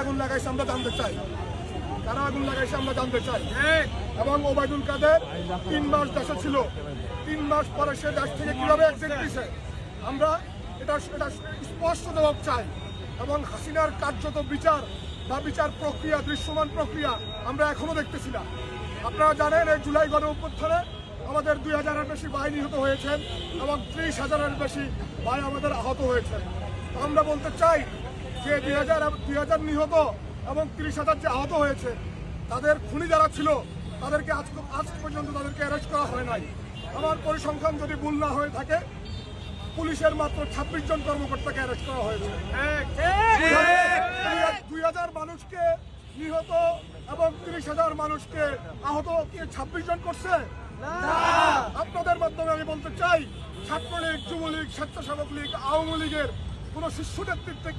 আগুন লাগাইছে আমরা জানতে চাই, কারা আগুন লাগাইছে আমরা জানতে চাই। এবং ওবায়দুল কাদের 3 মাস দেশে ছিল, 3 মাস পরে সে দেশ থেকে কিভাবে এক্সিট দিয়েছে আমরা এটা স্পষ্ট জবাব চাই। এবং হাসিনার কার্যত বিচার বা বিচার প্রক্রিয়া, দৃশ্যমান প্রক্রিয়া আমরা এখনো দেখতেছি না। আপনারা জানেন এই জুলাই গণ অভ্যুত্থানে আমাদের 2000-এর বেশি ভাই নিহত হয়েছেন এবং 30,000-এর বেশি ভাই আমাদের আহত হয়েছেন। আমরা বলতে চাই যে 2000 নিহত এবং 30,000 যে আহত হয়েছে তাদের খুনি যারা ছিল তাদেরকে আজ পর্যন্ত তাদেরকে অ্যারেস্ট করা হয় নাই। আমার পরিসংখ্যান যদি ভুল না হয়ে থাকে পুলিশের মাত্র 26 জন কর্মকর্তাকে অ্যারেস্ট করা হয়েছে। 2000 মানুষকে নিহত এবং 30,000 মানুষকে আহত 26 জন করছে। আপনাদের মাধ্যমে আমি বলতে চাই ছাত্রলীগ, যুবলীগ, স্বেচ্ছাসেবক লীগ, আওয়ামী লীগের কোন শীর্ষ নেতৃত্বে